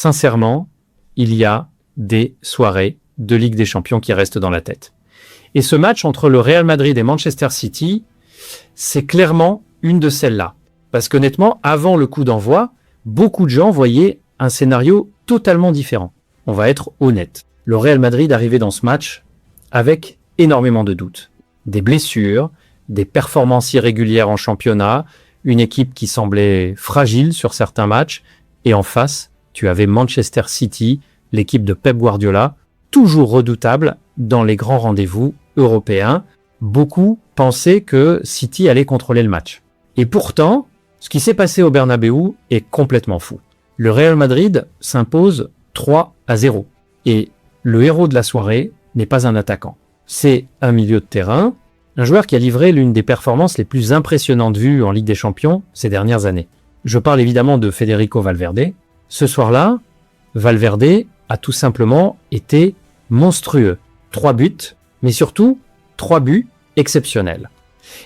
sincèrement, il y a des soirées de Ligue des Champions qui restent dans la tête. Et ce match entre le Real Madrid et Manchester City, c'est clairement une de celles-là. Parce qu'honnêtement, avant le coup d'envoi, beaucoup de gens voyaient un scénario totalement différent. On va être honnête. Le Real Madrid arrivait dans ce match avec énormément de doutes. Des blessures, des performances irrégulières en championnat, une équipe qui semblait fragile sur certains matchs, et en face, tu avais Manchester City, l'équipe de Pep Guardiola, toujours redoutable dans les grands rendez-vous européens. Beaucoup pensaient que City allait contrôler le match. Et pourtant, ce qui s'est passé au Bernabéu est complètement fou. Le Real Madrid s'impose 3-0. Et le héros de la soirée n'est pas un attaquant. C'est un milieu de terrain, un joueur qui a livré l'une des performances les plus impressionnantes vues en Ligue des Champions ces dernières années. Je parle évidemment de Federico Valverde. Ce soir-là, Valverde a tout simplement été monstrueux. 3 buts, mais surtout 3 buts exceptionnels.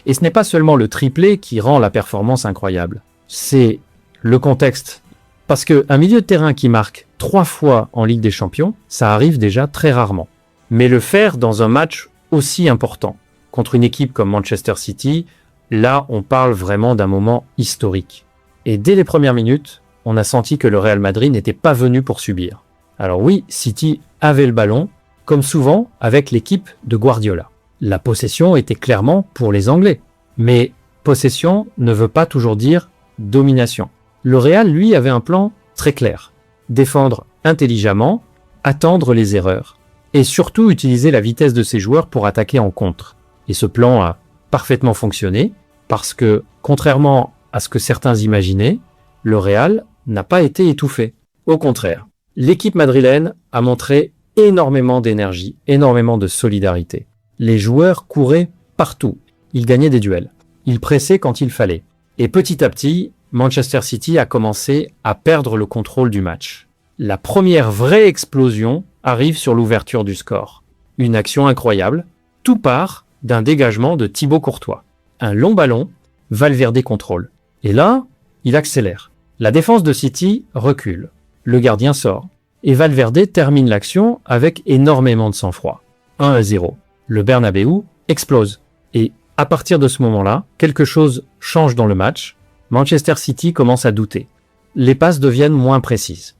Et ce n'est pas seulement le triplé qui rend la performance incroyable. C'est le contexte. Parce qu'un milieu de terrain qui marque 3 fois en Ligue des Champions, ça arrive déjà très rarement. Mais le faire dans un match aussi important, contre une équipe comme Manchester City, là on parle vraiment d'un moment historique. Et dès les premières minutes, on a senti que le Real Madrid n'était pas venu pour subir. Alors oui, City avait le ballon, comme souvent avec l'équipe de Guardiola. La possession était clairement pour les Anglais. Mais possession ne veut pas toujours dire domination. Le Real, lui, avait un plan très clair. Défendre intelligemment, attendre les erreurs. Et surtout utiliser la vitesse de ses joueurs pour attaquer en contre. Et ce plan a parfaitement fonctionné, parce que, contrairement à ce que certains imaginaient, le Real n'a pas été étouffé. Au contraire, l'équipe madrilène a montré énormément d'énergie, énormément de solidarité. Les joueurs couraient partout. Ils gagnaient des duels. Ils pressaient quand il fallait. Et petit à petit, Manchester City a commencé à perdre le contrôle du match. La première vraie explosion arrive sur l'ouverture du score. Une action incroyable. Tout part d'un dégagement de Thibaut Courtois. Un long ballon, Valverde contrôle. Et là, il accélère. La défense de City recule. Le gardien sort. Et Valverde termine l'action avec énormément de sang-froid. 1-0. Le Bernabéu explose. Et à partir de ce moment-là, quelque chose change dans le match. Manchester City commence à douter. Les passes deviennent moins précises.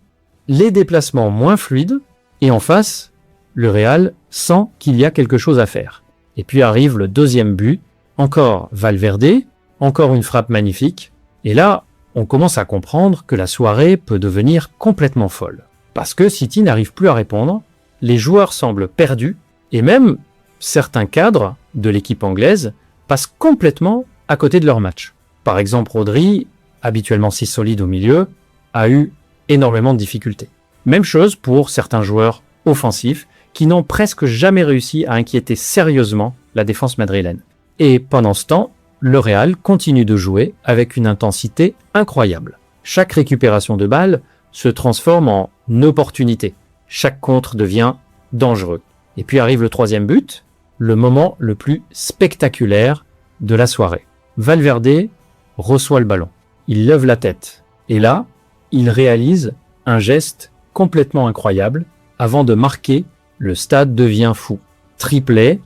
Les déplacements moins fluides. Et en face, le Real sent qu'il y a quelque chose à faire. Et puis arrive le deuxième but. Encore Valverde. Encore une frappe magnifique. Et là, on commence à comprendre que la soirée peut devenir complètement folle. Parce que City n'arrive plus à répondre. Les joueurs semblent perdus. Et même certains cadres de l'équipe anglaise passent complètement à côté de leur match. Par exemple, Rodri, habituellement si solide au milieu, a eu énormément de difficultés. Même chose pour certains joueurs offensifs qui n'ont presque jamais réussi à inquiéter sérieusement la défense madrilène. Et pendant ce temps, le Real continue de jouer avec une intensité incroyable. Chaque récupération de balle se transforme en opportunité. Chaque contre devient dangereux. Et puis arrive le troisième but, le moment le plus spectaculaire de la soirée. Valverde reçoit le ballon. Il lève la tête. Et là, il réalise un geste complètement incroyable. Avant de marquer, le stade devient fou. Triplé,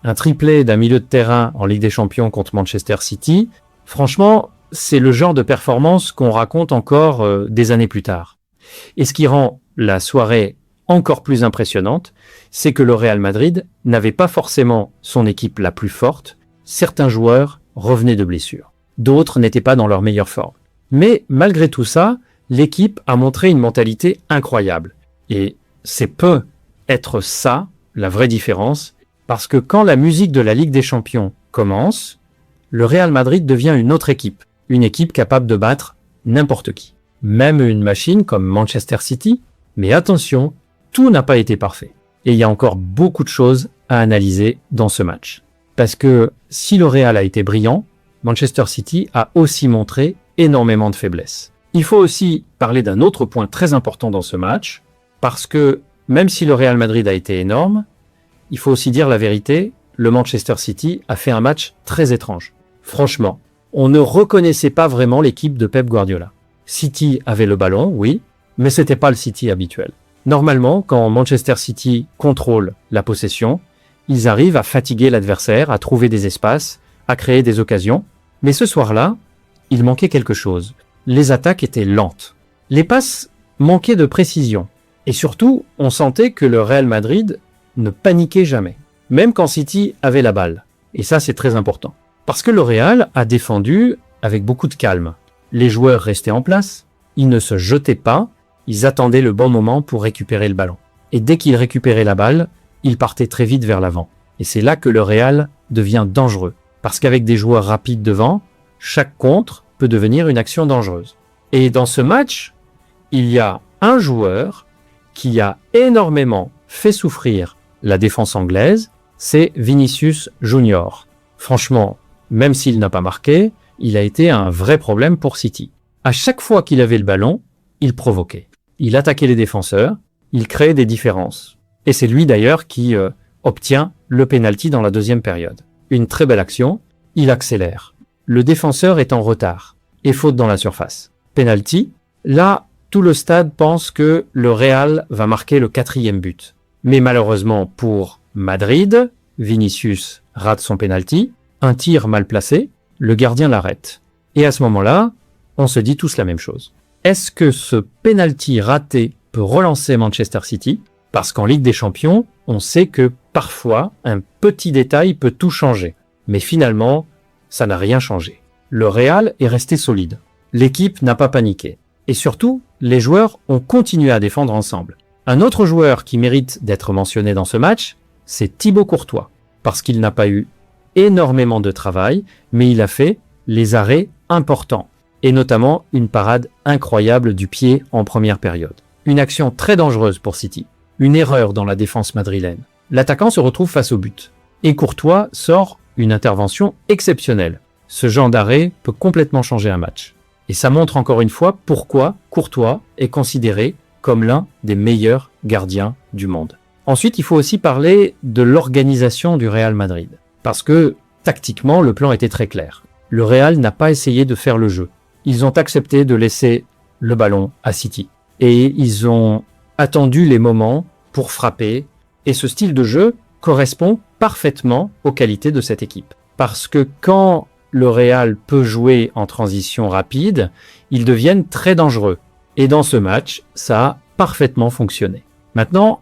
un triplé d'un milieu de terrain en Ligue des Champions contre Manchester City. Franchement, c'est le genre de performance qu'on raconte encore des années plus tard. Et ce qui rend la soirée encore plus impressionnante, c'est que le Real Madrid n'avait pas forcément son équipe la plus forte. Certains joueurs revenaient de blessures. D'autres n'étaient pas dans leur meilleure forme. Mais malgré tout ça, l'équipe a montré une mentalité incroyable. Et c'est peut être ça, la vraie différence, parce que quand la musique de la Ligue des Champions commence, le Real Madrid devient une autre équipe. Une équipe capable de battre n'importe qui. Même une machine comme Manchester City. Mais attention, tout n'a pas été parfait. Et il y a encore beaucoup de choses à analyser dans ce match. Parce que si le Real a été brillant, Manchester City a aussi montré énormément de faiblesses. Il faut aussi parler d'un autre point très important dans ce match, parce que même si le Real Madrid a été énorme, il faut aussi dire la vérité, le Manchester City a fait un match très étrange. Franchement, on ne reconnaissait pas vraiment l'équipe de Pep Guardiola. City avait le ballon, oui, mais c'était pas le City habituel. Normalement, quand Manchester City contrôle la possession, ils arrivent à fatiguer l'adversaire, à trouver des espaces, à créer des occasions. Mais ce soir-là, il manquait quelque chose. Les attaques étaient lentes. Les passes manquaient de précision. Et surtout, on sentait que le Real Madrid ne paniquait jamais, même quand City avait la balle. Et ça, c'est très important. Parce que le Real a défendu avec beaucoup de calme. Les joueurs restaient en place, ils ne se jetaient pas, ils attendaient le bon moment pour récupérer le ballon. Et dès qu'ils récupéraient la balle, ils partaient très vite vers l'avant. Et c'est là que le Real devient dangereux. Parce qu'avec des joueurs rapides devant, chaque contre peut devenir une action dangereuse. Et dans ce match, il y a un joueur qui a énormément fait souffrir la défense anglaise, c'est Vinicius Junior. Franchement, même s'il n'a pas marqué, il a été un vrai problème pour City. À chaque fois qu'il avait le ballon, il provoquait. Il attaquait les défenseurs, il créait des différences. Et c'est lui d'ailleurs qui obtient le penalty dans la deuxième période. Une très belle action, il accélère. Le défenseur est en retard et faute dans la surface. Penalty, là, tout le stade pense que le Real va marquer le 4e but. Mais malheureusement pour Madrid, Vinicius rate son penalty, un tir mal placé, le gardien l'arrête. Et à ce moment-là, on se dit tous la même chose. Est-ce que ce penalty raté peut relancer Manchester City? Parce qu'en Ligue des Champions, on sait que parfois, un petit détail peut tout changer. Mais finalement, ça n'a rien changé. Le Real est resté solide. L'équipe n'a pas paniqué. Et surtout, les joueurs ont continué à défendre ensemble. Un autre joueur qui mérite d'être mentionné dans ce match, c'est Thibaut Courtois. Parce qu'il n'a pas eu énormément de travail, mais il a fait les arrêts importants. Et notamment une parade incroyable du pied en première période. Une action très dangereuse pour City. Une erreur dans la défense madrilène. L'attaquant se retrouve face au but. Et Courtois sort une intervention exceptionnelle. Ce genre d'arrêt peut complètement changer un match. Et ça montre encore une fois pourquoi Courtois est considéré comme l'un des meilleurs gardiens du monde. Ensuite, il faut aussi parler de l'organisation du Real Madrid. Parce que, tactiquement, le plan était très clair. Le Real n'a pas essayé de faire le jeu. Ils ont accepté de laisser le ballon à City. Et ils ont attendu les moments pour frapper. Et ce style de jeu correspond parfaitement aux qualités de cette équipe. Parce que quand le Real peut jouer en transition rapide, ils deviennent très dangereux. Et dans ce match, ça a parfaitement fonctionné. Maintenant,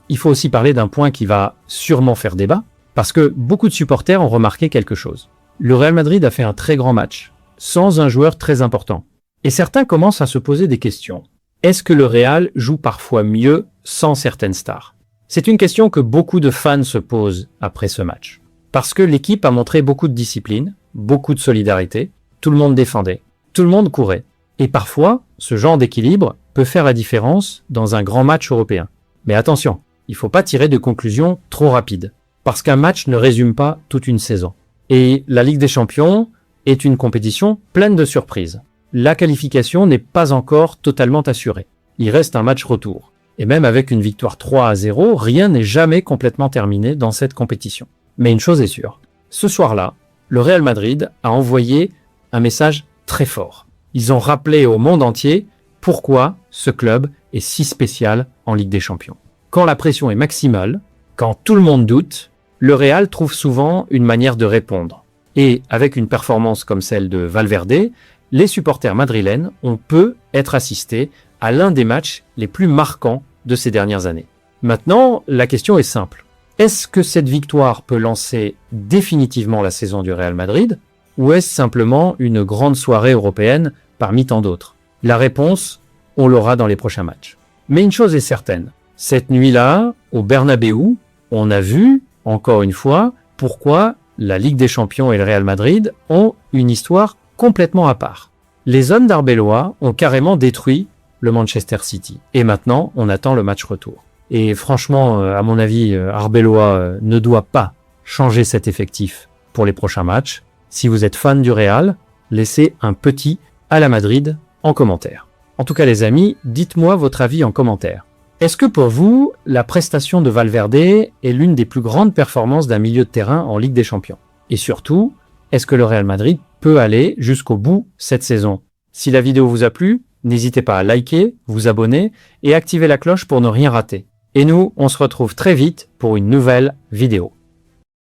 il faut aussi parler d'un point qui va sûrement faire débat, parce que beaucoup de supporters ont remarqué quelque chose. Le Real Madrid a fait un très grand match, sans un joueur très important. Et certains commencent à se poser des questions. Est-ce que le Real joue parfois mieux sans certaines stars? C'est une question que beaucoup de fans se posent après ce match. Parce que l'équipe a montré beaucoup de discipline, beaucoup de solidarité, tout le monde défendait, tout le monde courait. Et parfois, ce genre d'équilibre peut faire la différence dans un grand match européen. Mais attention, il ne faut pas tirer de conclusions trop rapides, parce qu'un match ne résume pas toute une saison. Et la Ligue des Champions est une compétition pleine de surprises. La qualification n'est pas encore totalement assurée. Il reste un match retour. Et même avec une victoire 3-0, rien n'est jamais complètement terminé dans cette compétition. Mais une chose est sûre, ce soir-là, le Real Madrid a envoyé un message très fort. Ils ont rappelé au monde entier pourquoi ce club est si spécial en Ligue des Champions. Quand la pression est maximale, quand tout le monde doute, le Real trouve souvent une manière de répondre. Et avec une performance comme celle de Valverde, les supporters madrilènes ont peu être assistés à l'un des matchs les plus marquants de ces dernières années. Maintenant, la question est simple. Est-ce que cette victoire peut lancer définitivement la saison du Real Madrid, ou est-ce simplement une grande soirée européenne parmi tant d'autres? La réponse, on l'aura dans les prochains matchs. Mais une chose est certaine, cette nuit-là, au Bernabéu, on a vu, encore une fois, pourquoi la Ligue des Champions et le Real Madrid ont une histoire complètement à part. Les hommes d'Arbeloa ont carrément détruit le Manchester City. Et maintenant, on attend le match retour. Et franchement, à mon avis, Arbeloa ne doit pas changer cet effectif pour les prochains matchs. Si vous êtes fan du Real, laissez un petit à la Madrid en commentaire. En tout cas, les amis, dites-moi votre avis en commentaire. Est-ce que pour vous, la prestation de Valverde est l'une des plus grandes performances d'un milieu de terrain en Ligue des Champions? Et surtout, est-ce que le Real Madrid peut aller jusqu'au bout cette saison? Si la vidéo vous a plu, N'hésitez pas à liker, vous abonner et activer la cloche pour ne rien rater. Et nous, on se retrouve très vite pour une nouvelle vidéo.